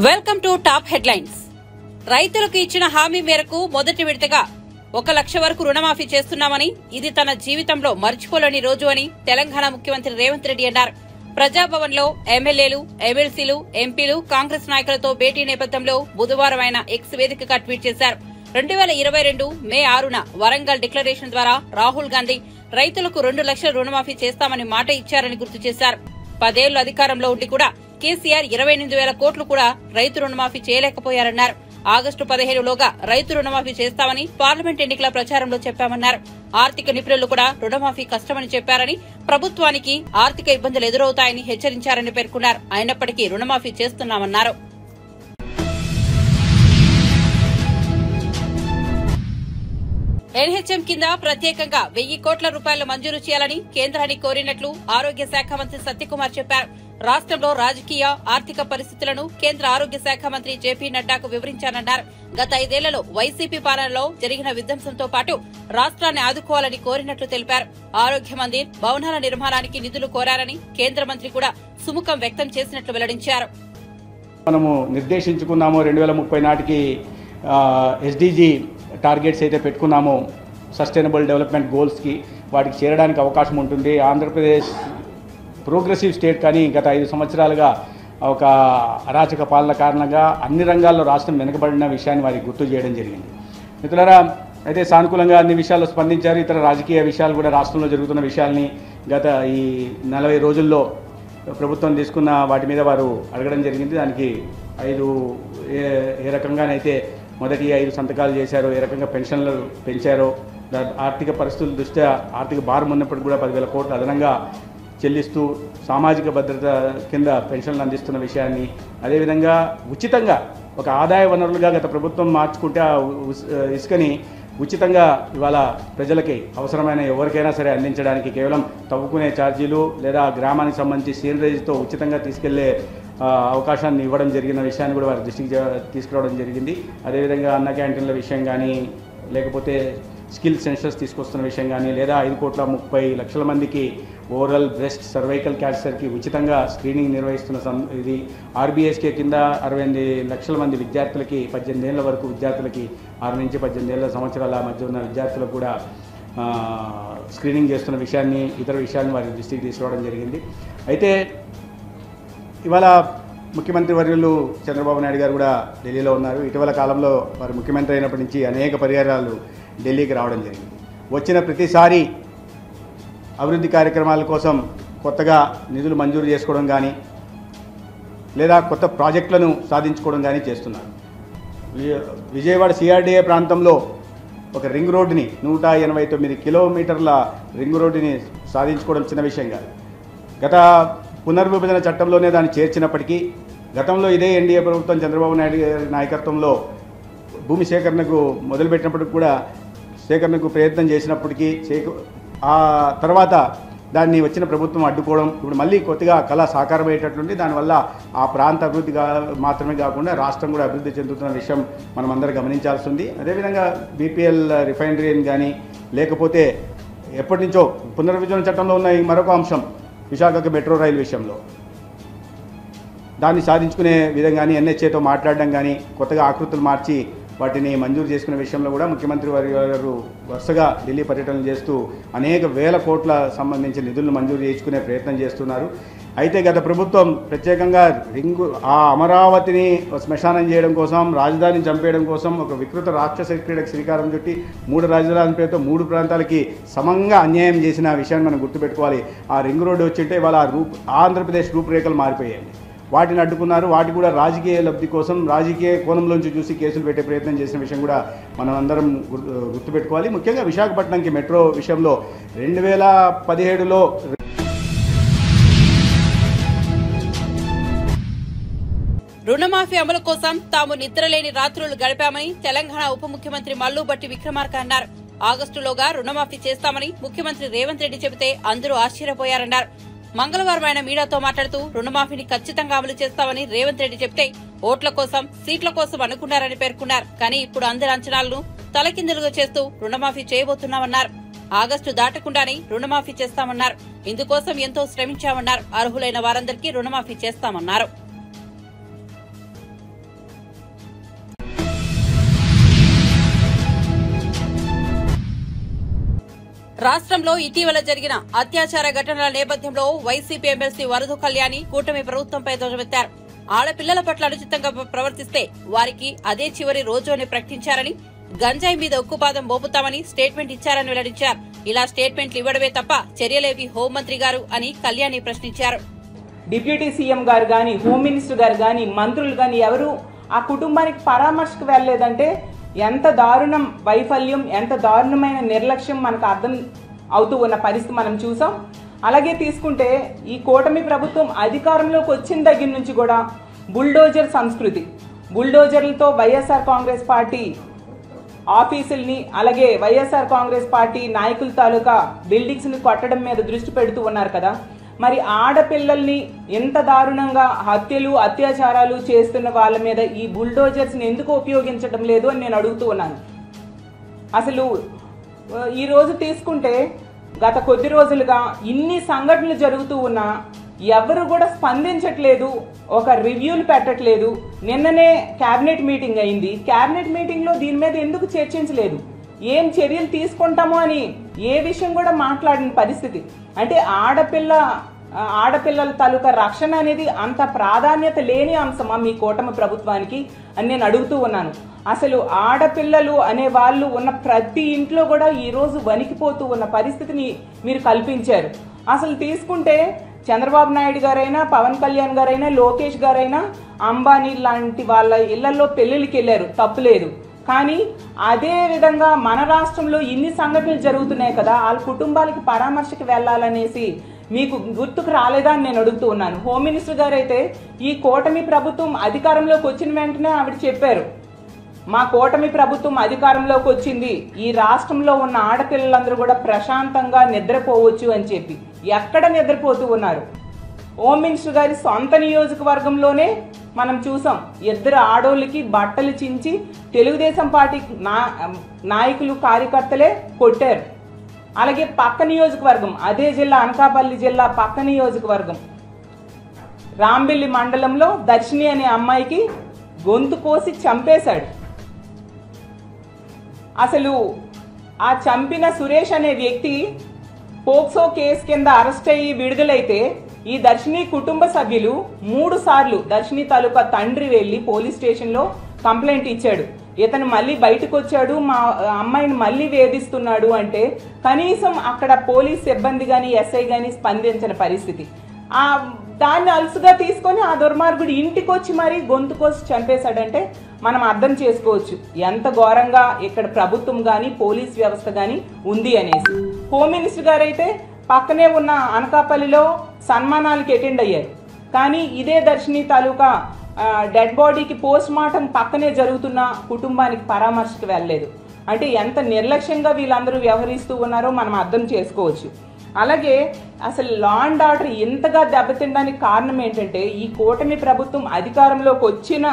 Welcome to top headlines. రైతులకు ఇచ్చిన హామీ మేరకు మొదటి విడతగా 1 లక్ష వరకు రుణమాఫీ చేస్తున్నామని, ఇది తన జీవితంలో మర్చిపోలేని రోజు అని తెలంగాణ ముఖ్యమంత్రి రేవంత్ రెడ్డి అన్నారు. ప్రజాభవన్ లో ఎమ్మెల్యేలు, ఎమ్మెల్సీలు, ఎంపీలు, కాంగ్రెస్ నాయకులతో భేటీ నేపథ్యంలో బుధవారం ఆయన ఎక్స్ వేదికగా ట్వీట్ చేశారు. 2022 మే 6న వరంగల్ డిక్లరేషన్ ద్వారా రాహుల్ గాంధీ రైతులకు 2 లక్షల రుణమాఫీ చేస్తామని మాట ఇచ్చారని గుర్తు చేశారు. 10 ఏళ్లు అధికారంలో ఉండి కూడా కేసీఆర్ 28,000 కోట్లు కూడా రైతు రుణమాఫీ చేయలేకపోయారన్నారు. ఆగస్టు 15లోగా రైతు రుణమాఫీ చేస్తామని పార్లమెంట్ ఎన్నికల ప్రచారంలో చెప్పామన్నారు. ఆర్థిక నిపుణులు కూడా రుణమాఫీ కష్టమని చెప్పారని, ప్రభుత్వానికి ఆర్థిక ఇబ్బందులు ఎదురవుతాయని హెచ్చరించారని పేర్కొన్నారు. అయినప్పటికీ రుణమాఫీ చేస్తున్నామన్నారు. ఎన్హెచ్ఎం కింద ప్రత్యేకంగా 1000 కోట్ల రూపాయలు మంజూరు చేయాలని కేంద్రాన్ని కోరినట్లు ఆరోగ్య శాఖ మంత్రి సత్యకుమార్ చెప్పారు. రాష్ట్రంలో రాజకీయ, ఆర్థిక పరిస్థితులను కేంద్ర ఆరోగ్య శాఖ మంత్రి జేపీ నడ్డాకు వివరించానన్నారు. గత 5 ఏళ్లలో వైసీపీ పాలనలో జరిగిన విధ్వంసంతో పాటు రాష్ట్రాన్ని ఆదుకోవాలని కోరినట్లు తెలిపారు. ఆరోగ్య మందిర్, భవనాల నిర్మాణానికి నిధులు కోరారని కేంద్ర మంత్రి కూడా సుముఖం వ్యక్తం చేసినట్లు వెల్లడించారు. మనము నిర్దేశించుకున్నాము 2030 నాటికి ఎస్డీజీ టార్గెట్స్ అయితే పెట్టుకున్నామో సస్టైనబుల్ డెవలప్మెంట్ గోల్స్కి, వాటికి చేరడానికి అవకాశం ఉంటుంది. ఆంధ్రప్రదేశ్ ప్రోగ్రెసివ్ స్టేట్, కానీ గత 5 సంవత్సరాలుగా ఒక అరాచక పాలన కారణంగా అన్ని రంగాల్లో రాష్ట్రం వెనుకబడిన విషయాన్ని వారికి గుర్తు చేయడం జరిగింది. మిత్రులారా, అయితే సానుకూలంగా అన్ని విషయాల్లో స్పందించారు. ఇతర రాజకీయ విషయాలు కూడా, రాష్ట్రంలో జరుగుతున్న విషయాల్ని గత ఈ 40 రోజుల్లో ప్రభుత్వం తీసుకున్న వాటి మీద వారు అడగడం జరిగింది. దానికి 5 ఏ రకంగానైతే మొదటి 5 సంతకాలు చేశారో, ఏ రకంగా పెన్షన్లు పెంచారో, ఆర్థిక పరిస్థితుల దృష్ట్యా ఆర్థిక భారం ఉన్నప్పటికీ కూడా 10,000 కోట్లు అదనంగా చెల్లిస్తూ సామాజిక భద్రత కింద పెన్షన్లు అందిస్తున్న విషయాన్ని, అదేవిధంగా ఉచితంగా ఒక ఆదాయ వనరులుగా గత ప్రభుత్వం మార్చుకుంటే ఇసుకని ఉచితంగా ఇవాళ ప్రజలకి అవసరమైన ఎవరికైనా సరే అందించడానికి కేవలం తవ్వుకునే ఛార్జీలు లేదా గ్రామానికి సంబంధించి సీనరేజ్తో ఉచితంగా తీసుకెళ్లే అవకాశాన్ని ఇవ్వడం జరిగిన విషయాన్ని కూడా వారి దృష్టికి తీసుకురావడం జరిగింది. అదేవిధంగా అన్న క్యాంటీన్ల విషయం కానీ, లేకపోతే స్కిల్ సెన్సస్ తీసుకొస్తున్న విషయం కానీ, లేదా 5,30,00,000 మందికి ఓరల్, బ్రెస్ట్, సర్వైకల్ క్యాన్సర్కి ఉచితంగా స్క్రీనింగ్ నిర్వహిస్తున్న ఇది, ఆర్బీఎస్కే కింద 68 లక్షల మంది విద్యార్థులకి, 18 ఏళ్ల వరకు విద్యార్థులకి, 6 నుంచి 18 ఏళ్ల సంవత్సరాల మధ్య ఉన్న విద్యార్థులకు కూడా స్క్రీనింగ్ చేస్తున్న విషయాన్ని, ఇతర విషయాన్ని వారి దృష్టికి తీసుకురావడం జరిగింది. అయితే ఇవాళ ముఖ్యమంత్రి వర్యులు చంద్రబాబు నాయుడు గారు కూడా ఢిల్లీలో ఉన్నారు. ఇటీవల కాలంలో వారు ముఖ్యమంత్రి అయినప్పటి నుంచి అనేక పర్యాయాలు ఢిల్లీకి రావడం జరిగింది. వచ్చిన ప్రతిసారి అభివృద్ధి కార్యక్రమాల కోసం కొత్తగా నిధులు మంజూరు చేసుకోవడం కానీ, లేదా కొత్త ప్రాజెక్టులను సాధించుకోవడం కానీ చేస్తున్నారు. విజయవాడ సిఆర్డీఏ ప్రాంతంలో ఒక రింగ్ రోడ్డుని, 189 కిలోమీటర్ల రింగ్ రోడ్డుని సాధించుకోవడం చిన్న విషయం కాదు. గత పునర్విభజన చట్టంలోనే దాన్ని చేర్చినప్పటికీ, గతంలో ఇదే ఎన్డీఏ ప్రభుత్వం చంద్రబాబు నాయుడు గారి నాయకత్వంలో భూమి సేకరణకు మొదలుపెట్టినప్పటికి కూడా, సేకరణకు ప్రయత్నం చేసినప్పటికీ ఆ తర్వాత దాన్ని వచ్చిన ప్రభుత్వం అడ్డుకోవడం, ఇప్పుడు మళ్ళీ కొత్తగా కళ సాకారమయ్యేటట్లుంది. దానివల్ల ఆ ప్రాంత అభివృద్ధి మాత్రమే కాకుండా రాష్ట్రం కూడా అభివృద్ధి చెందుతున్న విషయం మనం అందరం గమనించాల్సి ఉంది. అదేవిధంగా బీపీఎల్ రిఫైనరీని కానీ, లేకపోతే ఎప్పటి నుంచో పునర్విభజన చట్టంలో ఉన్న మరొక అంశం విశాఖకు మెట్రో రైలు విషయంలో, దాన్ని సాధించుకునే విధంగానే ఎన్హెచ్ఏతో మాట్లాడడం కానీ, కొత్తగా ఆకృతులు మార్చి వాటిని మంజూరు చేసుకునే విషయంలో కూడా ముఖ్యమంత్రి వారు వరుసగా ఢిల్లీ పర్యటనలు చేస్తూ అనేక వేల కోట్ల సంబంధించిన నిధులను మంజూరు చేసుకునే ప్రయత్నం చేస్తున్నారు. అయితే గత ప్రభుత్వం ప్రత్యేకంగా ఆ అమరావతిని శ్మశానం చేయడం కోసం, రాజధానిని చంపేయడం కోసం ఒక వికృత రాక్షస క్రీడకు శ్రీకారం చుట్టి 3 రాజధాని పేరుతో 3 ప్రాంతాలకి సమంగా అన్యాయం చేసిన విషయాన్ని మనం గుర్తుపెట్టుకోవాలి. ఆ రింగ్ రోడ్డు వచ్చింటే ఇవాళ ఆంధ్రప్రదేశ్ రూపురేఖలు మారిపోయాయి. వాటిని అడ్డుకున్నారు. వాటి కూడా రాజకీయ లబ్ధి కోసం, రాజకీయ కోణంలోంచి చూసి కేసులు పెట్టే ప్రయత్నం చేసిన విషయం కూడా మనం అందరం గుర్తుపెట్టుకోవాలి. ముఖ్యంగా విశాఖపట్నంకి మెట్రో విషయంలో 2017లో రుణమాఫీ అమలు కోసం తాము నిద్రలేని రాత్రులు గడిపామని తెలంగాణ ఉప ముఖ్యమంత్రి మల్లు భట్టి విక్రమార్క అన్నారు. ఆగస్టులోగా రుణమాఫీ చేస్తామని ముఖ్యమంత్రి రేవంత్ రెడ్డి చెబితే అందరూ ఆశ్చర్యపోయారన్నారు. మంగళవారం ఆయన మీడియాతో మాట్లాడుతూ రుణమాఫీని ఖచ్చితంగా అమలు చేస్తామని రేవంత్ రెడ్డి చెప్తే ఓట్ల కోసం, సీట్ల కోసం అనుకున్నారని పేర్కొన్నారు. కానీ ఇప్పుడు అందరి అంచనాలను తలకిందులుగా చేస్తూ రుణమాఫీ చేయబోతున్నామన్నారు. ఆగస్టు దాటకుండానే రుణమాఫీ చేస్తామన్నారు. ఇందుకోసం ఎంతో శ్రమించామన్నారు. అర్హులైన వారందరికీ రుణమాఫీ చేస్తామన్నారు. రాష్ట్రంలో ఇటీవల జరిగిన అత్యాచార ఘటనల నేపథ్యంలో వైసీపీ ఎమ్మెల్సీ వరదు కళ్యాణి కూటమి ప్రభుత్వంపై ధ్వజమెత్తారు. ఆడపిల్లల పట్ల అనుచితంగా ప్రవర్తిస్తే వారికి అదే చివరి రోజు అని ప్రకటించారని, గంజాయి మీద ఉక్కుపాదం మోపుతామని స్టేట్మెంట్ ఇచ్చారని వెల్లడించారు. ఇలా స్టేట్మెంట్లు ఇవ్వడమే తప్ప చర్యలేవి హోంమంత్రి గారు అని కళ్యాణి ప్రశ్నించారు. డిప్యూటీ సీఎం గారు గాని, హోమ్ మినిస్టర్ గారు గాని, మంత్రులు గాని ఎవరు ఆ కుటుంబానికి పరామర్శకు వెళ్లలేదంటే ఎంత దారుణం వైఫల్యం, ఎంత దారుణమైన నిర్లక్ష్యం మనకు అర్థం అవుతూ ఉన్న పరిస్థితి మనం చూసాం. అలాగే తీసుకుంటే ఈ కూటమి ప్రభుత్వం అధికారంలోకి వచ్చిన దగ్గర నుంచి కూడా బుల్డోజర్ సంస్కృతి, బుల్డోజర్లతో వైఎస్ఆర్ కాంగ్రెస్ పార్టీ ఆఫీసుల్ని, అలాగే వైఎస్ఆర్ కాంగ్రెస్ పార్టీ నాయకుల తాలూకా బిల్డింగ్స్ని కొట్టడం మీద దృష్టి పెడుతూ ఉన్నారు కదా. మరి ఆడపిల్లల్ని ఎంత దారుణంగా హత్యలు, అత్యాచారాలు చేస్తున్న వాళ్ళ మీద ఈ బుల్డోజర్స్ని ఎందుకు ఉపయోగించడం లేదు అని నేను అడుగుతూ ఉన్నాను. అసలు ఈరోజు తీసుకుంటే గత కొద్ది రోజులుగా ఇన్ని సంఘటనలు జరుగుతూ ఉన్నా ఎవరు కూడా స్పందించట్లేదు, ఒక రివ్యూలు పెట్టట్లేదు. నిన్ననే క్యాబినెట్ మీటింగ్ అయింది. క్యాబినెట్ మీటింగ్లో దీని మీద ఎందుకు చర్చించలేదు, ఏం చర్యలు తీసుకుంటామో అని ఏ విషయం కూడా మాట్లాడిన పరిస్థితి. అంటే ఆడపిల్లల తాలూకా రక్షణ అనేది అంత ప్రాధాన్యత లేని అంశమా మీ కూటమి ప్రభుత్వానికి అని నేను అడుగుతూ ఉన్నాను. అసలు ఆడపిల్లలు అనే వాళ్ళు ఉన్న ప్రతి ఇంట్లో కూడా ఈరోజు వణికిపోతూ ఉన్న పరిస్థితిని మీరు కల్పించారు. అసలు తీసుకుంటే చంద్రబాబు నాయుడు గారైనా, పవన్ కళ్యాణ్ గారైనా, లోకేష్ గారైనా అంబానీ లాంటి వాళ్ళ ఇళ్లలో పెళ్లిళ్ళకి వెళ్ళారు, తప్పులేదు. కానీ అదే విధంగా మన రాష్ట్రంలో ఇన్ని సంఘటనలు జరుగుతున్నాయి కదా, వాళ్ళ కుటుంబాలకి పరామర్శకు వెళ్లాలనేసి మీకు గుర్తుకు రాలేదా అని నేను అడుగుతూ ఉన్నాను. హోమ్ మినిస్టర్ గారు అయితే ఈ కూటమి ప్రభుత్వం అధికారంలోకి వచ్చిన వెంటనే ఆవిడ చెప్పారు, మా కూటమి ప్రభుత్వం అధికారంలోకి వచ్చింది, ఈ రాష్ట్రంలో ఉన్న ఆడపిల్లలందరూ కూడా ప్రశాంతంగా నిద్రపోవచ్చు అని చెప్పి. ఎక్కడ నిద్రపోతూ ఉన్నారు? హోమ్ మినిస్టర్ గారి సొంత నియోజకవర్గంలోనే మనం చూసాం, ఇద్దరు ఆడోళ్ళకి బట్టలు చించి తెలుగుదేశం పార్టీ నాయకులు, కార్యకర్తలే కొట్టారు. అలాగే పక్క నియోజకవర్గం, అదే జిల్లా, అనకాపల్లి జిల్లా పక్క నియోజకవర్గం రాంబిల్లి మండలంలో దర్శిని అనే అమ్మాయికి గొంతు కోసి చంపేశాడు. అసలు ఆ చంపిన సురేష్ అనే వ్యక్తి పోక్సో కేసు కింద అరెస్ట్ అయ్యి విడుదలైతే ఈ దర్శిని కుటుంబ సభ్యులు 3 సార్లు దర్శిని తాలూకా తండ్రి వెళ్ళి పోలీస్ స్టేషన్లో కంప్లైంట్ ఇచ్చాడు. ఇతను మళ్ళీ బయటకు వచ్చాడు, మా అమ్మాయిని మళ్ళీ వేధిస్తున్నాడు అంటే కనీసం అక్కడ పోలీస్ సిబ్బంది కానీ, ఎస్ఐ కానీ స్పందించిన పరిస్థితి. దాన్ని అలుసుగా తీసుకొని ఆ దుర్మార్గుడు ఇంటికి వచ్చి మరీ గొంతు కోసి చంపేశాడంటే మనం అర్థం చేసుకోవచ్చు ఎంత ఘోరంగా ఇక్కడ ప్రభుత్వం కానీ, పోలీస్ వ్యవస్థ కానీ ఉంది అనేసి. హోమ్ మినిస్టర్ గారు అయితే పక్కనే ఉన్న అనకాపల్లిలో సన్మానాలకు అటెండ్ అయ్యారు. కానీ ఇదే దర్శిని తాలూకా డెడ్ బాడీకి పోస్ట్ మార్టం పక్కనే జరుగుతున్న కుటుంబానికి పరామర్శకు వెళ్ళలేదు. అంటే ఎంత నిర్లక్ష్యంగా వీళ్ళందరూ వ్యవహరిస్తూ ఉన్నారో మనం అర్థం చేసుకోవచ్చు. అలాగే అసలు లా అండ్ ఆర్డర్ ఇంతగా దెబ్బతినడానికి కారణం ఏంటంటే ఈ కూటమి ప్రభుత్వం అధికారంలోకి వచ్చిన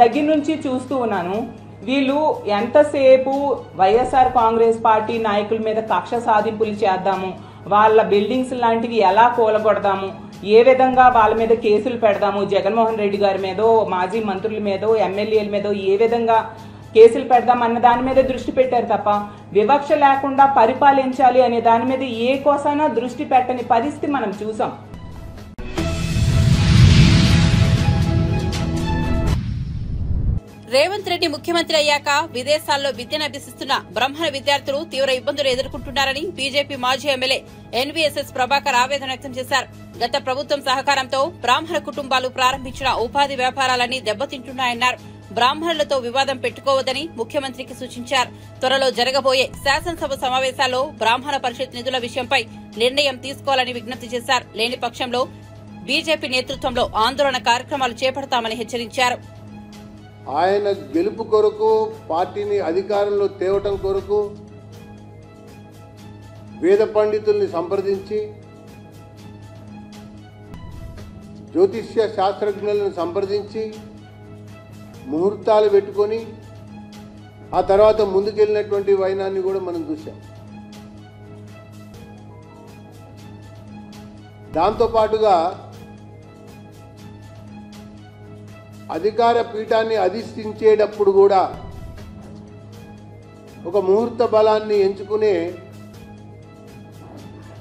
దగ్గర నుంచి చూస్తూ ఉన్నాను, వీళ్ళు ఎంతసేపు వైఎస్ఆర్ కాంగ్రెస్ పార్టీ నాయకుల మీద కక్ష సాధింపులు చేద్దాము, వాళ్ళ బిల్డింగ్స్ లాంటివి ఎలా కూలగొడదాము, ఏ విధంగా వాళ్ళ మీద కేసులు పెడదాము, జగన్మోహన్ రెడ్డి గారి మీదో, మాజీ మంత్రుల మీదో, ఎమ్మెల్యేల మీదో ఏ విధంగా కేసులు పెడదాం అన్న దాని మీద దృష్టి పెట్టారు తప్ప వివక్ష లేకుండా పరిపాలించాలి అనే దాని మీద ఏ కోసైనా దృష్టి పెట్టని పరిస్థితి మనం చూసాం. రేవంత్ రెడ్డి ముఖ్యమంత్రి అయ్యాక విదేశాల్లో విద్యను అభ్యసిస్తున్న బ్రాహ్మణ విద్యార్థులు తీవ్ర ఇబ్బందులు ఎదుర్కొంటున్నారని బీజేపీ మాజీ ఎమ్మెల్యే ఎన్వీఎస్ఎస్ ప్రభాకర్ ఆవేదన వ్యక్తం చేశారు. గత ప్రభుత్వం సహకారంతో బ్రాహ్మణ కుటుంబాలు ప్రారంభించిన ఉపాధి వ్యాపారాలన్నీ దెబ్బతింటున్నాయన్నారు. బ్రాహ్మణులతో వివాదం పెట్టుకోవద్దని ముఖ్యమంత్రికి సూచించారు. త్వరలో జరగబోయే శాసనసభ సమావేశాల్లో బ్రాహ్మణ పరిషత్ నిధుల విషయంపై నిర్ణయం తీసుకోవాలని విజ్ఞప్తి చేశారు. లేని పక్షంలో బీజేపీ నేతృత్వంలో ఆందోళన కార్యక్రమాలు చేపడతామని హెచ్చరించారు. ఆయన గెలుపు కొరకు, పార్టీని అధికారంలో తేవటం కొరకు వేద పండితుల్ని సంప్రదించి, జ్యోతిష్య శాస్త్రజ్ఞులను సంప్రదించి, ముహూర్తాలు పెట్టుకొని ఆ తర్వాత ముందుకెళ్ళినటువంటి వైనాన్ని కూడా మనం చూసాం. దాంతోపాటుగా అధికార పీఠాన్ని అధిష్ఠించేటప్పుడు కూడా ఒక ముహూర్త బలాన్ని ఎంచుకునే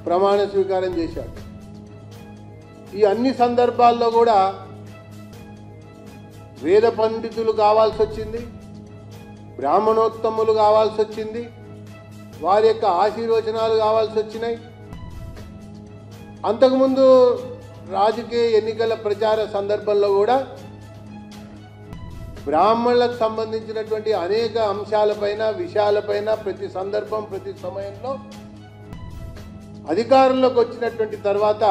ప్రమాణ స్వీకారం చేశాడు. ఈ అన్ని సందర్భాల్లో కూడా వేద పండితులు కావాల్సి వచ్చింది, బ్రాహ్మణోత్తములు కావాల్సి వచ్చింది, వారి యొక్క ఆశీర్వచనాలు కావాల్సి వచ్చినాయి. అంతకుముందు రాజకీయ ఎన్నికల ప్రచార సందర్భంలో కూడా బ్రాహ్మణులకు సంబంధించినటువంటి అనేక అంశాలపైన విషయాలపైన ప్రతి సందర్భం ప్రతి సమయంలో అధికారంలోకి వచ్చినటువంటి తర్వాత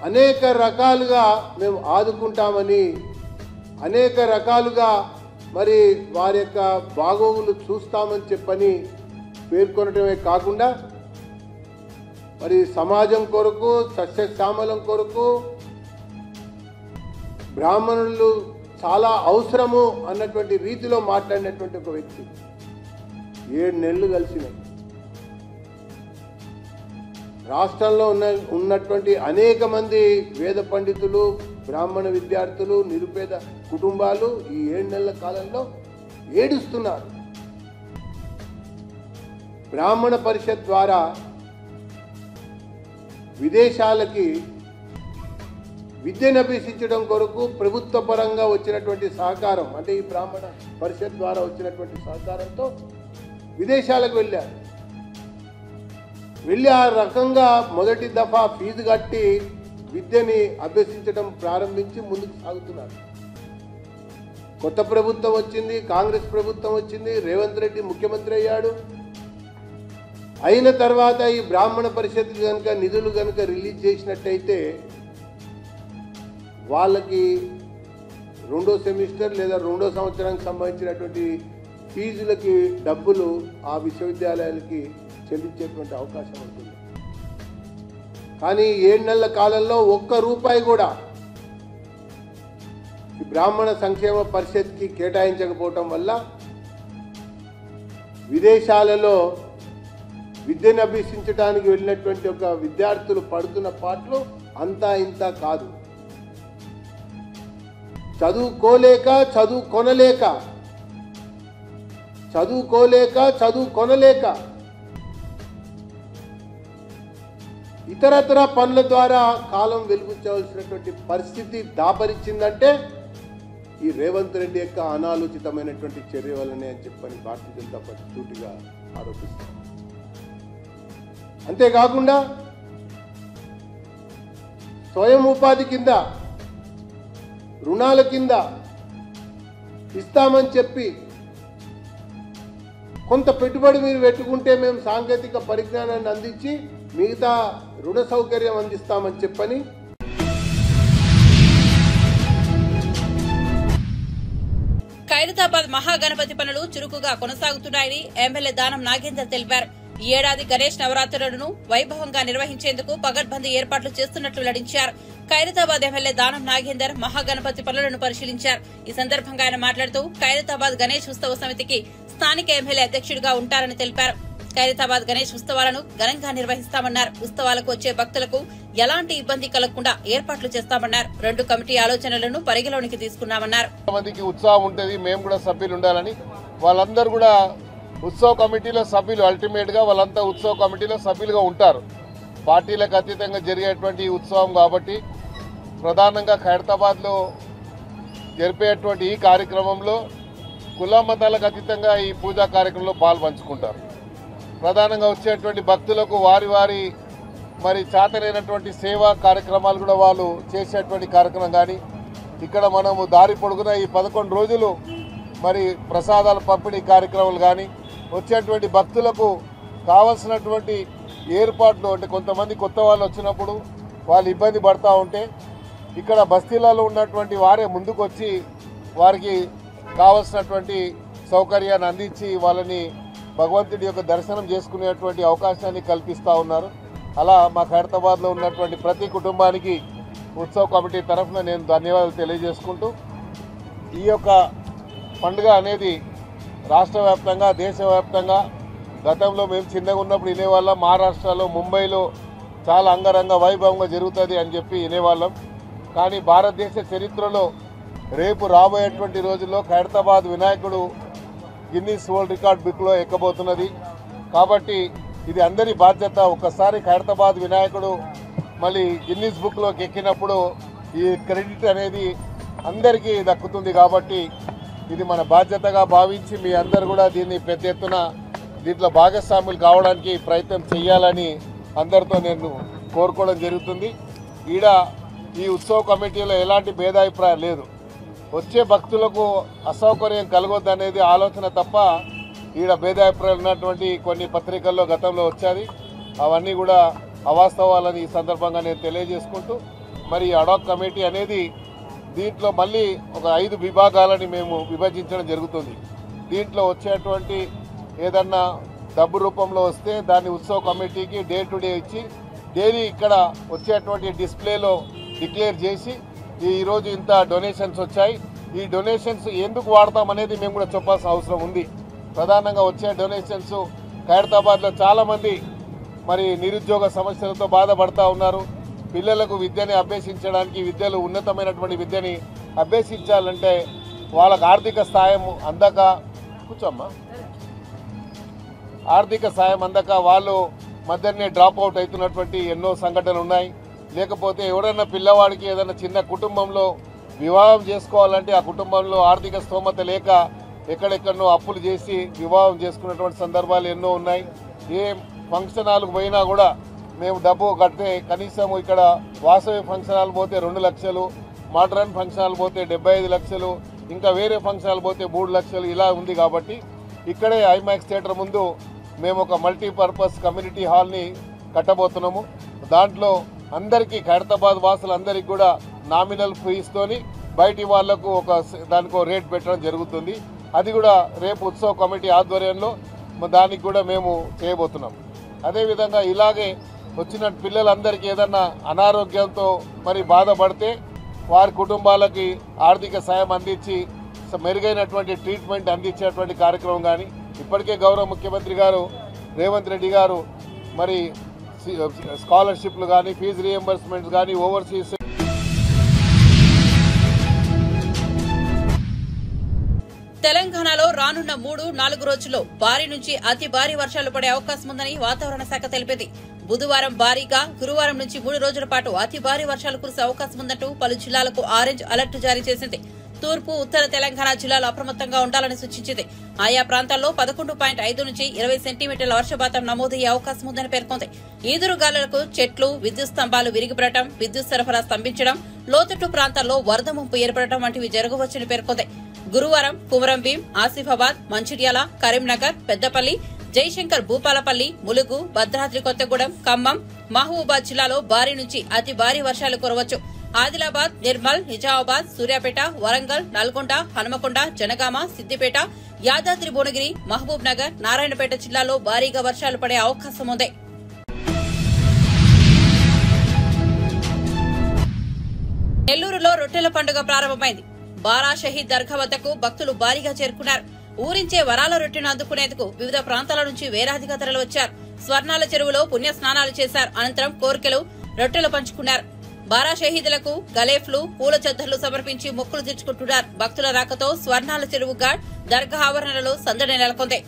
అనేక రకాలుగా మేము ఆదుకుంటామని, అనేక రకాలుగా మరి వారి యొక్క బాగోగులు చూస్తామని చెప్పని పేర్కొనటమే కాకుండా మరి సమాజం కొరకు సస్యశ్యామలం కొరకు బ్రాహ్మణులు చాలా అవసరము అన్నటువంటి రీతిలో మాట్లాడినటువంటి ఒక వ్యక్తి. 7 నెలలు కలిసినాయి. రాష్ట్రంలో ఉన్నటువంటి అనేక మంది వేద పండితులు, బ్రాహ్మణ విద్యార్థులు, నిరుపేద కుటుంబాలు ఈ 7 నెలల కాలంలో ఏడుస్తున్నారు. బ్రాహ్మణ పరిషత్ ద్వారా విదేశాలకి విద్యను అభ్యసించడం కొరకు ప్రభుత్వ పరంగా వచ్చినటువంటి సహకారం, అంటే ఈ బ్రాహ్మణ పరిషత్ ద్వారా వచ్చినటువంటి సహకారంతో విదేశాలకు వెళ్ళారు. వెళ్ళి ఆ రకంగా మొదటి దఫా ఫీజు కట్టి విద్యని అభ్యసించడం ప్రారంభించి ముందుకు సాగుతున్నారు. కొత్త ప్రభుత్వం వచ్చింది, కాంగ్రెస్ ప్రభుత్వం వచ్చింది, రేవంత్ రెడ్డి ముఖ్యమంత్రి అయ్యాడు. అయిన తర్వాత ఈ బ్రాహ్మణ పరిషత్ కనుక నిధులు కనుక రిలీజ్ చేసినట్టయితే వాళ్ళకి 2వ సెమిస్టర్ లేదా 2వ సంవత్సరానికి సంబంధించినటువంటి ఫీజులకి డబ్బులు ఆ విశ్వవిద్యాలయాలకి చెల్లించేటువంటి అవకాశం ఉంటుంది. కానీ 7 నెలల కాలంలో ₹1 కూడా ఈ బ్రాహ్మణ సంక్షేమ పరిషత్కి కేటాయించకపోవటం వల్ల విదేశాలలో విద్యను అభ్యసించడానికి వెళ్ళినటువంటి ఒక విద్యార్థులు పడుతున్న పాటలు అంతా ఇంత కాదు. చదువుకోలేక చదువు కొనలేక ఇతరతర పనుల ద్వారా కాలం వెలుగుచ్చవలసినటువంటి పరిస్థితి దాపరిచిందంటే ఈ రేవంత్ రెడ్డి యొక్క అనాలోచితమైనటువంటి చర్య వల్లనే అని చెప్పని భారతీయ జనతా పార్టీ సూటిగా ఆరోపిస్తారు. అంతేకాకుండా స్వయం ఉపాధి కింద రుణాల కింద ఇస్తామని చెప్పి కొంత పెట్టుబడి మీరు పెట్టుకుంటే మేము సాంకేతిక పరిజ్ఞానాన్ని అందించి మిగతా రుణ సౌకర్యం అందిస్తామని చెప్పని ఖైరతాబాద్ మహాగణపతి పనులు చురుకుగా కొనసాగుతున్నాయని ఎమ్మెల్యే దానం నాగేందర్ తెలిపారు. ఈ ఏడాది గణేష్ నవరాత్రులను వైభవంగా నిర్వహించేందుకు పగడ్బందీ ఏర్పాట్లు చేస్తున్నట్లు వెల్లడించారు. ఖైరతాబాద్ ఎమ్మెల్యే దానం నాగేందర్ మహాగణపతి పనులను పరిశీలించారు. ఈ సందర్భంగా ఆయన మాట్లాడుతూ ఖైరతాబాద్ గణేష్ ఉత్సవ సమితికి స్థానిక ఎమ్మెల్యే అధ్యక్షుడిగా ఉంటారని తెలిపారు. ఖైరతాబాద్ గణేష్ ఉత్సవాలను ఘనంగా నిర్వహిస్తామన్నారు. ఉత్సవాలకు వచ్చే భక్తులకు ఎలాంటి ఇబ్బంది కలగకుండా ఏర్పాట్లు చేస్తామన్నారు. 2 కమిటీ ఆలోచనలను పరిగణలోనికి తీసుకున్నామన్నారు. మందికి ఉత్సాహం ఉంటుంది, మేము కూడా సభ్యులు ఉండాలని వాళ్ళందరూ కూడా ఉత్సవ కమిటీలో సభ్యులు, అల్టిమేట్ గా వాళ్ళంతా ఉత్సవ కమిటీలో సభ్యులుగా ఉంటారు. పార్టీలకు అతీతంగా జరిగేటువంటి ఈ ఉత్సవం కాబట్టి ప్రధానంగా ఖైరతాబాద్ లో జరిపేటువంటి ఈ కార్యక్రమంలో కుల మతాలకు అతీతంగా ఈ పూజా కార్యక్రమంలో పాల్పంచుకుంటారు. ప్రధానంగా వచ్చేటువంటి భక్తులకు వారి మరి చేతనైనటువంటి సేవా కార్యక్రమాలు కూడా వాళ్ళు చేసేటువంటి కార్యక్రమం కానీ ఇక్కడ మనము దారి పొడుగున ఈ 11 రోజులు మరి ప్రసాదాల పంపిణీ కార్యక్రమాలు కానీ వచ్చేటువంటి భక్తులకు కావాల్సినటువంటి ఏర్పాట్లు, అంటే కొంతమంది కొత్త వాళ్ళు వచ్చినప్పుడు వాళ్ళు ఇబ్బంది పడతా ఉంటే ఇక్కడ బస్తీలలో ఉన్నటువంటి వారే ముందుకు వచ్చి వారికి కావాల్సినటువంటి సౌకర్యాన్ని అందించి వాళ్ళని భగవంతుడి యొక్క దర్శనం చేసుకునేటువంటి అవకాశాన్ని కల్పిస్తూ ఉన్నారు. అలా మా ఖైరతాబాద్లో ఉన్నటువంటి ప్రతి కుటుంబానికి ఉత్సవ కమిటీ తరఫున నేను ధన్యవాదాలు తెలియజేసుకుంటూ ఈ యొక్క పండుగ అనేది రాష్ట్ర వ్యాప్తంగా దేశవ్యాప్తంగా గతంలో మేము చిన్నగా ఉన్నప్పుడు వినేవాళ్ళం. మహారాష్ట్రలో ముంబైలో చాలా అంగరంగ వైభవంగా జరుగుతుంది అని చెప్పి వినేవాళ్ళం. కానీ భారతదేశ చరిత్రలో రేపు రాబోయేటువంటి రోజుల్లో ఖైరతాబాద్ వినాయకుడు గిన్నీస్ వరల్డ్ రికార్డ్ బుక్లో ఎక్కబోతున్నది. కాబట్టి ఇది అందరి బాధ్యత. ఒక్కసారి ఖైరతాబాద్ వినాయకుడు మళ్ళీ గిన్నిస్ బుక్లోకి ఎక్కినప్పుడు ఈ క్రెడిట్ అనేది అందరికీ దక్కుతుంది. కాబట్టి ఇది మన బాధ్యతగా భావించి మీ అందరు కూడా దీన్ని పెద్ద ఎత్తున దీంట్లో భాగస్వాములు కావడానికి ప్రయత్నం చేయాలని అందరితో నేను కోరుకోవడం జరుగుతుంది. ఈడ ఈ ఉత్సవ కమిటీలో ఎలాంటి భేదాభిప్రాయం లేదు. వచ్చే భక్తులకు అసౌకర్యం కలగొద్దనేది ఆలోచన తప్ప ఈడ భేదాభిప్రాయాలు ఉన్నటువంటి కొన్ని పత్రికల్లో గతంలో వచ్చాది. అవన్నీ కూడా అవాస్తవాలని ఈ సందర్భంగా నేను తెలియజేసుకుంటూ, మరి అడాక్ కమిటీ అనేది దీంట్లో మళ్ళీ ఒక 5 విభాగాలని మేము విభజించడం జరుగుతుంది. దీంట్లో వచ్చేటువంటి ఏదన్నా డబ్బు రూపంలో వస్తే దాన్ని ఉత్సవ కమిటీకి డే టు డే ఇచ్చి డైలీ ఇక్కడ వచ్చేటువంటి డిస్ప్లేలో డిక్లేర్ చేసి ఈరోజు ఇంత డొనేషన్స్ వచ్చాయి, ఈ డొనేషన్స్ ఎందుకు వాడతాం అనేది మేము కూడా చెప్పాల్సిన అవసరం ఉంది. ప్రధానంగా వచ్చే డొనేషన్స్ ఖైరతాబాద్లో చాలామంది మరి నిరుద్యోగ సమస్యలతో బాధపడతా ఉన్నారు. పిల్లలకు విద్యని అభ్యసించడానికి విద్యలు ఉన్నతమైనటువంటి విద్యని అభ్యసించాలంటే వాళ్ళకు ఆర్థిక సాయం అందక ఆర్థిక సాయం అందక వాళ్ళు మధ్యనే డ్రాప్ అవుట్ అవుతున్నటువంటి ఎన్నో సంఘటనలు ఉన్నాయి. లేకపోతే ఎవరైనా పిల్లవాడికి ఏదైనా చిన్న కుటుంబంలో వివాహం చేసుకోవాలంటే ఆ కుటుంబంలో ఆర్థిక స్తోమత లేక ఎక్కడెక్కడనో అప్పులు చేసి వివాహం చేసుకున్నటువంటి సందర్భాలు ఎన్నో ఉన్నాయి. ఏ ఫంక్షన్ హాల్కి పోయినా కూడా మేము డబ్బు కడితే కనీసం ఇక్కడ వాసవి ఫంక్షన్ హాల్ పోతే 2 లక్షలు, మోడర్న్ ఫంక్షన్ హాల్ పోతే 75 లక్షలు, ఇంకా వేరే ఫంక్షన్ హాల్ పోతే 3 లక్షలు ఇలా ఉంది. కాబట్టి ఇక్కడే ఐమాక్స్ థియేటర్ ముందు మేము ఒక మల్టీపర్పస్ కమ్యూనిటీ హాల్ని కట్టబోతున్నాము. దాంట్లో అందరికీ ఖైరతాబాద్ వాసులందరికీ కూడా నామినల్ ఫీజుతోని బయటి వాళ్లకు దానికో రేట్ పెట్టడం జరుగుతుంది. అది కూడా రేపు ఉత్సవ కమిటీ ఆధ్వర్యంలో దానికి కూడా మేము చేయబోతున్నాం. అదేవిధంగా ఇలాగే వచ్చిన పిల్లలందరికీ ఏదన్నా అనారోగ్యంతో మరి బాధపడితే వారి కుటుంబాలకి ఆర్థిక సాయం అందించి మెరుగైనటువంటి ట్రీట్మెంట్ అందించేటువంటి కార్యక్రమం కానీ ఇప్పటికే గౌరవ ముఖ్యమంత్రి గారు రేవంత్ రెడ్డి గారు మరి స్కాలర్షిప్లు కానీ ఫీజు రీఎంబర్స్మెంట్స్ కానీ ఓవర్సీస్ తెలంగాణలో రానున్న 3-4 రోజుల్లో భారీ నుంచి అతి భారీ వర్షాలు పడే అవకాశం ఉందని వాతావరణ శాఖ తెలిపింది. బుధవారం భారీగా, గురువారం నుంచి 3 రోజుల పాటు అతి భారీ వర్షాలు కురిసే అవకాశం ఉందంటూ పలు జిల్లాలకు ఆరెంజ్ అలర్ట్ జారీ చేసింది. తూర్పు, ఉత్తర తెలంగాణ జిల్లాలు అప్రమత్తంగా ఉండాలని సూచించింది. ఆయా ప్రాంతాల్లో 11.5 నుంచి 20 సెంటీమీటర్ల వర్షపాతం నమోదయ్యే అవకాశం ఉందని పేర్కొంది. ఈదురుగాలులకు చెట్లు, విద్యుత్ స్తంభాలు విరిగిపడటం, విద్యుత్ సరఫరా స్తంభించడం, లోతట్టు ప్రాంతాల్లో వరద ముంపు ఏర్పడటం వంటివి జరగవచ్చని పేర్కొంది. గురువారం కుమరంభీం, ఆసిఫాబాద్, మంచిర్యాల, కరీంనగర్, పెద్దపల్లి, జయశంకర్ భూపాలపల్లి, ములుగు, భద్రాద్రి కొత్తగూడెం, ఖమ్మం, మహబూబాబాద్ జిల్లాలో భారీ నుంచి అతి భారీ వర్షాలు కురవచ్చు. ఆదిలాబాద్, నిర్మల్, నిజామాబాద్, సూర్యాపేట, వరంగల్, నల్గొండ, హనుమకొండ, జనగామ, సిద్దిపేట, యాదాద్రి భువనగిరి, మహబూబ్ నగర్, నారాయణపేట జిల్లాలో భారీగా వర్షాలు పడే అవకాశం ఉంది. నెల్లూరులో రొట్టెల పండుగ ప్రారంభమైంది. బారా షహీద్ దర్గా వద్దకు భక్తులు భారీగా చేరుకున్నారు. ఊరించే వరాల రొట్టెను అందుకునేందుకు వివిధ ప్రాంతాల నుంచి వేలాదిగా తరలివచ్చారు. స్వర్ణాల చెరువులో పుణ్య స్నానాలు చేశారు. అనంతరం కోరికలు, రొట్టెలు పంచుకున్నారు. బారా షహీదులకు గలేఫ్లు, పూల చద్దర్లు సమర్పించి మొక్కులు తీర్చుకుంటున్నారు. భక్తుల రాకతో స్వర్ణాల చెరువు ఘాట్, దర్గా ఆవరణలో సందడి నెలకొంది.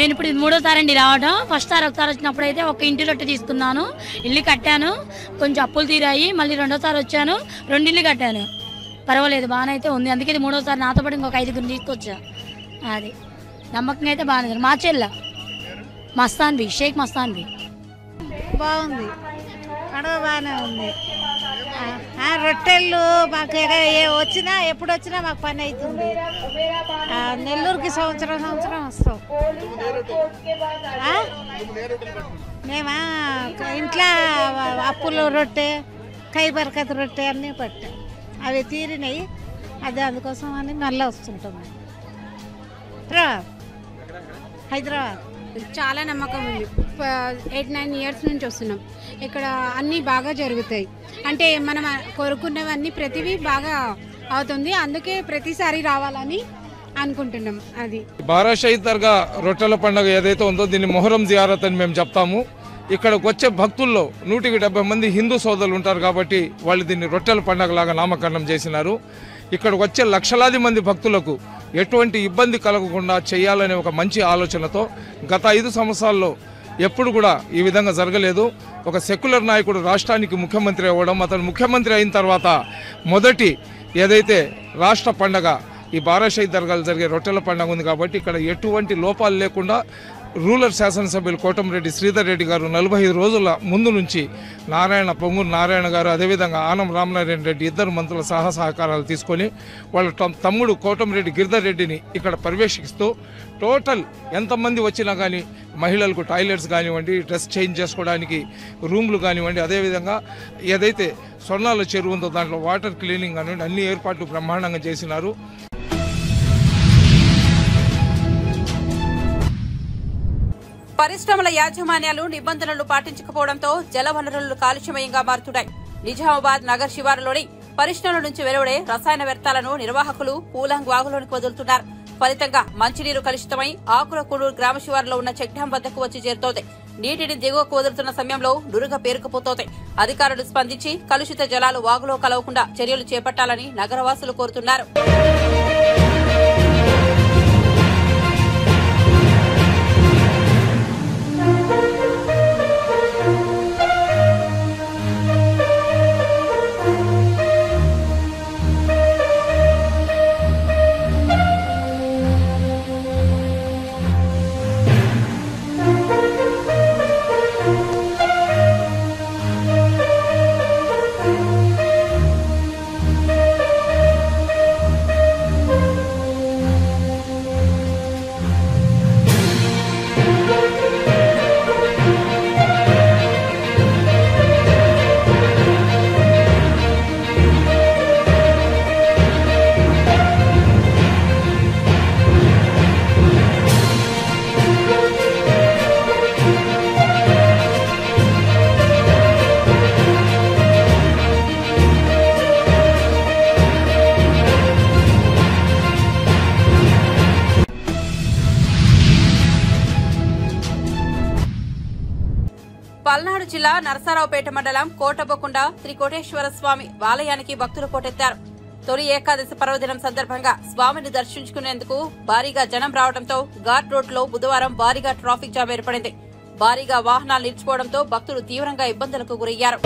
నేను ఇప్పుడు ఇది 3వ అండి రావడం. ఫస్ట్ ఒకసారి వచ్చినప్పుడు అయితే ఒక ఇంటి రొట్టె తీసుకున్నాను, ఇల్లు కట్టాను, కొంచెం అప్పులు తీరాయి. మళ్ళీ 2వ వచ్చాను, 2 ఇల్లు కట్టాను. పర్వాలేదు, బాగానే అయితే ఉంది. అందుకే ఇది 3వ నాతో పాటు ఇంకొక 5గురిని తీసుకొచ్చా. అది నమ్మకంగా అయితే బాగానే. మా చెల్ల మస్తాన్వి, షేక్ మస్తాన్వి. బాగుంది, కడవ బాగానే ఉంది. రొట్టెలు మాకు వచ్చినా ఎప్పుడు వచ్చినా మాకు పని అవుతుంది. నెల్లూరుకి సంవత్సరం వస్తాం. మేమా ఇంట్లో అప్పులు రొట్టె, కై బరకత రొట్టె అన్నీ పట్టాం. అవి తీరినాయి, అది అందుకోసం అని మళ్ళీ వస్తుంటాం. హైదరాబాద్ చాలా నమ్మకం ఉంది. 8-9 ఇయర్స్ నుంచి వస్తున్నాం. ఇక్కడ అన్నీ బాగా జరుగుతాయి. అంటే మనం కోరుకున్నవన్నీ ప్రతివి బాగా అవుతుంది. అందుకే ప్రతిసారి రావాలని అనుకుంటున్నాం. అది బారా షహీద్ దర్గా రొట్టెల పండుగ ఏదైతే ఉందో దీన్ని మొహరం జియారత్ అని మేము చెప్తాము. ఇక్కడికి వచ్చే భక్తుల్లో 170 మంది హిందూ సోదరులు ఉంటారు కాబట్టి వాళ్ళు దీన్ని రొట్టెల పండుగలాగా నామకరణం చేసినారు. ఇక్కడికి వచ్చే లక్షలాది మంది భక్తులకు ఎటువంటి ఇబ్బంది కలగకుండా చేయాలనే ఒక మంచి ఆలోచనతో గత 5 సంవత్సరాల్లో ఎప్పుడు కూడా ఈ విధంగా జరగలేదు. ఒక సెక్యులర్ నాయకుడు రాష్ట్రానికి ముఖ్యమంత్రి అవ్వడం, అతను ముఖ్యమంత్రి అయిన తర్వాత మొదటి ఏదైతే రాష్ట్ర పండగ ఈ బారా షహీద్ దర్గాలు జరిగే రొట్టెల పండుగ ఉంది కాబట్టి ఇక్కడ ఎటువంటి లోపాలు లేకుండా రూరల్ శాసనసభ్యులు కోటంరెడ్డి శ్రీధర్ రెడ్డి గారు 45 రోజుల ముందు నుంచి పొంగూరు నారాయణ గారు అదేవిధంగా ఆనం రామనారాయణ రెడ్డి ఇద్దరు మంత్రుల సహకారాలు తీసుకొని వాళ్ళ తమ్ముడు కోటంరెడ్డి గిరిధర్ రెడ్డిని ఇక్కడ పర్యవేక్షిస్తూ టోటల్ ఎంతమంది వచ్చినా కానీ మహిళలకు టాయిలెట్స్ కానివ్వండి, డ్రెస్ చేంజ్ చేసుకోవడానికి రూమ్లు కానివ్వండి, అదేవిధంగా ఏదైతే స్వర్ణాల చెరువు ఉందో దాంట్లో వాటర్ క్లీనింగ్ కానివ్వండి అన్ని ఏర్పాట్లు బ్రహ్మాండంగా చేసినారు. పరిశ్రమల యాజమాన్యాలు నిబంధనలు పాటించకపోవడంతో జలవనరులు కాలుష్యమయంగా మారుతున్నాయి. నిజామాబాద్ నగర్ శివారులోని పరిశ్రమల నుంచి వెలువడే రసాయన వ్యర్థాలను నిర్వాహకులు పూలాంగ్ వాగులోనికి వదులుతున్నారు. ఫలితంగా మంచినీరు కలుషితమై ఆకులకూడూరు గ్రామ శివారులో ఉన్న చెక్ డ్యాం వద్దకు వచ్చి చేరుతోంది. నీటిని దిగువకు వదులుతున్న సమయంలో నురుగ పేరుకుపోతోంది. అధికారులు స్పందించి కలుషిత జలాలు వాగులో కలవకుండా చర్యలు చేపట్టాలని నగరవాసులు కోరుతున్నారు. పల్నాడు జిల్లా నరసరావుపేట మండలం కోటబొకుండ శ్రీ కోటేశ్వర స్వామి ఆలయానికి భక్తులు పోటెత్తారు. తొలి ఏకాదశి పర్వదినం సందర్భంగా స్వామిని దర్శించుకునేందుకు భారీగా జనం రావడంతో ఘాట్ రోడ్ లో బుధవారం భారీగా ట్రాఫిక్ జామ్ ఏర్పడింది. భారీగా వాహనాలు నిలిచిపోవడంతో భక్తులు తీవ్రంగా ఇబ్బందులకు గురయ్యారు.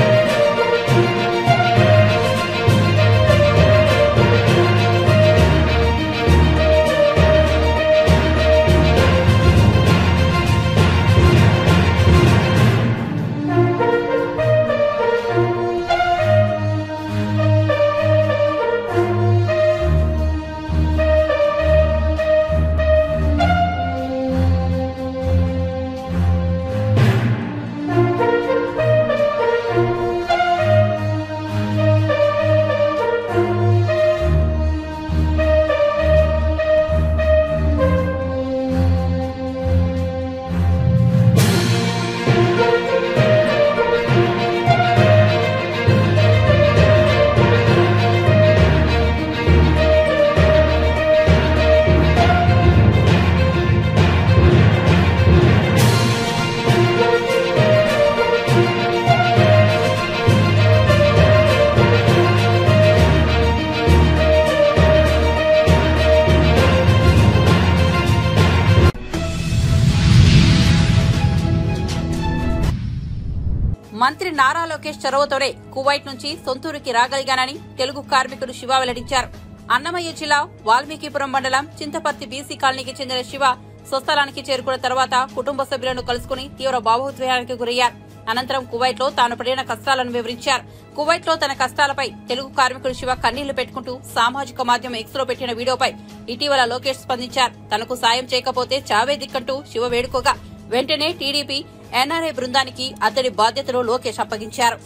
మంత్రి నారా లోకేష్ చొరవతోనే కువైట్ నుంచి సొంతూరుకి రాగలిగానని తెలుగు కార్మికుడు శివ వెల్లడించారు. అన్నమయ్య జిల్లా వాల్మీకిపురం మండలం చింతపర్తి బీసీ కాలనీకి చెందిన శివ స్వస్థలానికి చేరుకున్న తర్వాత కుటుంబ సభ్యులను కలుసుకుని తీవ్ర భావోద్వేగానికి గురయ్యారు. అనంతరం కువైట్ లో తాను పడిన కష్టాలను వివరించారు. కువైట్ లో తన కష్టాలపై తెలుగు కార్మికుడు శివ కన్నీళ్లు పెట్టుకుంటూ సామాజిక మాధ్యమం ఎక్స్ లో పెట్టిన వీడియోపై ఇటీవల లోకేష్ స్పందించారు. తనకు సాయం చేయకపోతే చావే దిక్కంటూ శివ వేడుకోగా వెంటనే టీడీపీ ఎన్ఆర్ఐ బృందానికి అతడి బాధ్యతలు లోకేష్ అప్పగించారు.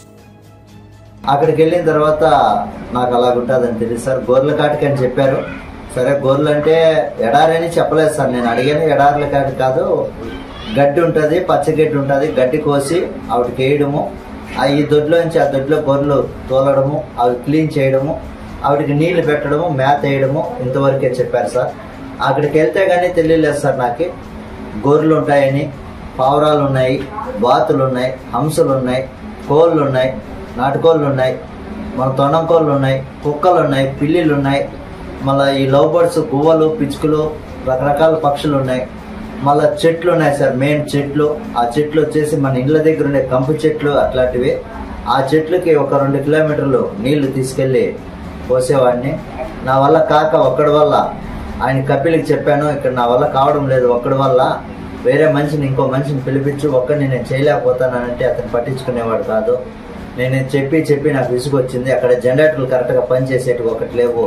అక్కడికి వెళ్ళిన తర్వాత నాకు అలాగుంటుందని తెలుసు సార్. గొర్రెల కాటికి అని చెప్పారు. సరే గొర్రెలు అంటే ఎడారి అని చెప్పలేదు సార్. నేను అడిగాను, ఎడారుల కాటి కాదు, గడ్డి ఉంటుంది, పచ్చగడ్డి ఉంటుంది, గడ్డి కోసి ఆవిడకి వేయడము, ఈ దొడ్లో నుంచి ఆ దొడ్లో గొర్రెలు తోలడము, అవి క్లీన్ చేయడము, ఆవిడకి నీళ్లు పెట్టడము, మేత వేయడము, ఇంతవరకే చెప్పారు సార్. అక్కడికి వెళ్తే కానీ తెలియలేదు సార్ నాకు గొర్రెలు ఉంటాయని. పావురాలు ఉన్నాయి, బాతులు ఉన్నాయి, హంసలు ఉన్నాయి, కోళ్ళు ఉన్నాయి, నాటుకోళ్ళు ఉన్నాయి, మన తొండం కోళ్ళు ఉన్నాయి, కుక్కలు ఉన్నాయి, పిల్లిలు ఉన్నాయి, మళ్ళీ ఈ లవ్ బర్డ్స్, గువ్వలు, పిచ్చుకలు, రకరకాల పక్షులు ఉన్నాయి, మళ్ళీ చెట్లు ఉన్నాయి సార్. మెయిన్ చెట్లు, ఆ చెట్లు వచ్చేసి మన ఇళ్ళ దగ్గర ఉండే కంపు చెట్లు అట్లాంటివి. ఆ చెట్లకి ఒక 2 కిలోమీటర్లు నీళ్లు తీసుకెళ్లి పోసేవాడిని. నా వల్ల కాక ఒక్కడి వల్ల ఆయన కపిలికి చెప్పాను, ఇక్కడ నా వల్ల కావడం లేదు, ఒక్కడి వల్ల వేరే మనిషిని ఇంకో మనిషిని పిలిపించు, ఒక్కడిని నేను చేయలేకపోతానంటే అతను పట్టించుకునేవాడు కాదు. నేను చెప్పి నాకు విసుగొచ్చింది. అక్కడ జనరేటర్లు కరెక్ట్గా పనిచేసేటివి ఒకటి లేవు.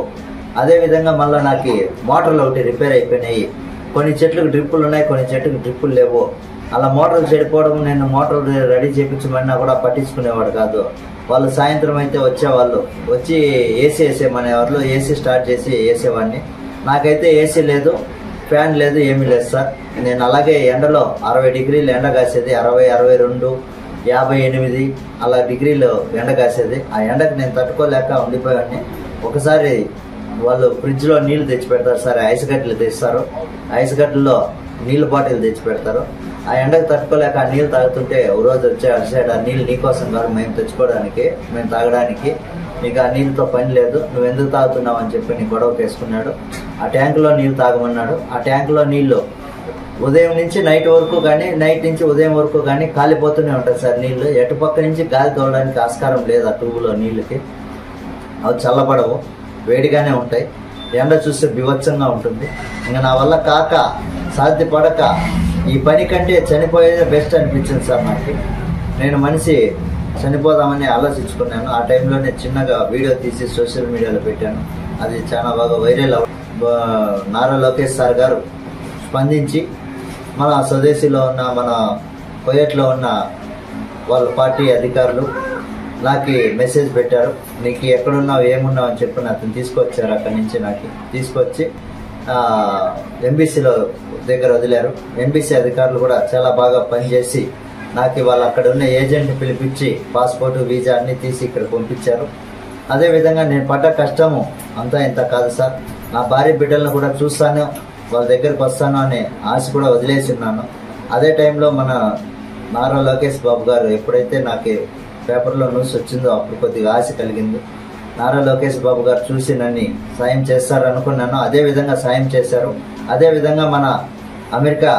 అదేవిధంగా మళ్ళీ నాకు మోటార్లు ఒకటి రిపేర్ అయిపోయినాయి. కొన్ని చెట్లకు డ్రిప్పులు ఉన్నాయి, కొన్ని చెట్లకు డ్రిప్పులు లేవు. అలా మోటార్లు చెడిపోవడం, నేను మోటార్లు రెడీ చేయించమన్నా కూడా పట్టించుకునేవాడు కాదు. వాళ్ళు సాయంత్రం అయితే వచ్చేవాళ్ళు, వచ్చి ఏసీ వేసేమనేవాళ్ళు. ఏసీ స్టార్ట్ చేసి వేసేవాడిని. నాకైతే ఏసీ లేదు, ఫ్యాన్ లేదు, ఏమీ లేదు సార్. నేను అలాగే ఎండలో 60 డిగ్రీలు ఎండ కాసేది, 60, 62, 58 అలా డిగ్రీలు ఎండ కాసేది. ఆ ఎండకు నేను తట్టుకోలేక ఉండిపోయాన్ని. ఒకసారి వాళ్ళు ఫ్రిడ్జ్లో నీళ్లు తెచ్చి పెడతారు సార్, ఐస్ గడ్డలు తెస్తారు, ఐస్ గడ్డల్లో నీళ్ళ బాటిల్ తెచ్చి పెడతారు. ఆ ఎండకు తట్టుకోలేక ఆ నీళ్ళు తాగుతుంటే ఒక రోజు వచ్చే అడిసాడు, ఆ నీళ్ళు నీకోసం కాదు, మేము తెచ్చుకోవడానికి, మేము తాగడానికి, నీకు ఆ నీళ్ళతో పని లేదు, నువ్వు ఎందుకు తాగుతున్నావు అని చెప్పి నీ గొడవ వేసుకున్నాడు. ఆ ట్యాంకులో నీళ్ళు తాగమన్నాడు. ఆ ట్యాంకులో నీళ్లు ఉదయం నుంచి నైట్ వరకు కానీ, నైట్ నుంచి ఉదయం వరకు కానీ కాలిపోతూనే ఉంటుంది సార్ నీళ్లు. ఎటుపక్క నుంచి గాలి తోడడానికి ఆస్కారం లేదు ఆ ట్యూబ్లో నీళ్ళకి. అవి చల్లబడవు, వేడిగానే ఉంటాయి. ఎండ చూస్తే బీభత్సంగా ఉంటుంది. ఇంకా నా వల్ల కాక సాధ్యపడక ఈ పని కంటే చనిపోయేదే బెస్ట్ అనిపించింది సార్ నాకు. నేను మనిషి చనిపోదామని ఆలోచించుకున్నాను. ఆ టైంలోనే చిన్నగా వీడియో తీసి సోషల్ మీడియాలో పెట్టాను. అది చాలా బాగా వైరల్ నారా లోకేష్ సార్ గారు స్పందించి మన స్వదేశీలో ఉన్న, మన కువైట్లో ఉన్న వాళ్ళ పార్టీ అధికారులు నాకు మెసేజ్ పెట్టారు. నీకు ఎక్కడున్నావు, ఏమున్నావు అని చెప్పి అతను తీసుకొచ్చారు. అక్కడి నుంచి నాకు తీసుకొచ్చి ఎంబీసీలో దగ్గర వదిలారు. ఎంబీసీ అధికారులు కూడా చాలా బాగా పనిచేసి నాకు వాళ్ళు అక్కడ ఉన్న ఏజెంట్ని పిలిపించి పాస్పోర్టు, వీజా అన్ని తీసి ఇక్కడ పంపించారు. అదేవిధంగా నేను పడ్డ కష్టము అంతా ఇంత కాదు సార్. నా భార్య బిడ్డలను కూడా చూస్తాను, వాళ్ళ దగ్గరకు వస్తాను అనే ఆశ కూడా వదిలేసి ఉన్నాను. అదే టైంలో మన నారా లోకేష్ బాబు గారు ఎప్పుడైతే నాకు పేపర్లో న్యూస్ వచ్చిందో అప్పుడు కొద్దిగా ఆశ కలిగింది. నారా లోకేష్ బాబు గారు చూసి నన్ను సాయం చేస్తారనుకున్నాను. అదే విధంగా సాయం చేశారు. అదే విధంగా మన అమెరికా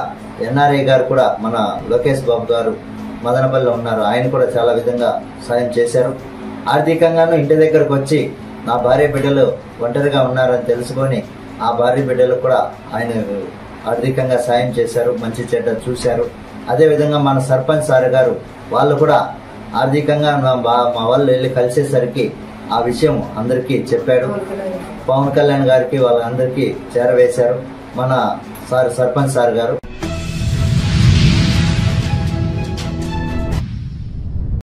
ఎన్ఆర్ఐ గారు కూడా, మన లోకేష్ బాబు గారు మదనపల్లిలో ఉన్నారు, ఆయన కూడా చాలా విధంగా సాయం చేశారు. ఆర్థికంగాను ఇంటి దగ్గరకు వచ్చి నా భార్య బిడ్డలు ఒంటరిగా ఉన్నారని తెలుసుకొని ఆ భార్య బిడ్డలకు కూడా ఆయన ఆర్థికంగా సాయం చేశారు, మంచి చెడ్డ చూశారు. అదేవిధంగా మన సర్పంచ్ సార్ గారు వాళ్ళు కూడా ఆర్థికంగా మా వాళ్ళు వెళ్ళి కలిసేసరికి ఆ విషయం అందరికీ చెప్పాడు. పవన్ కళ్యాణ్ గారికి వాళ్ళందరికీ చేరవేశారు మన సర్పంచ్ సార్ గారు.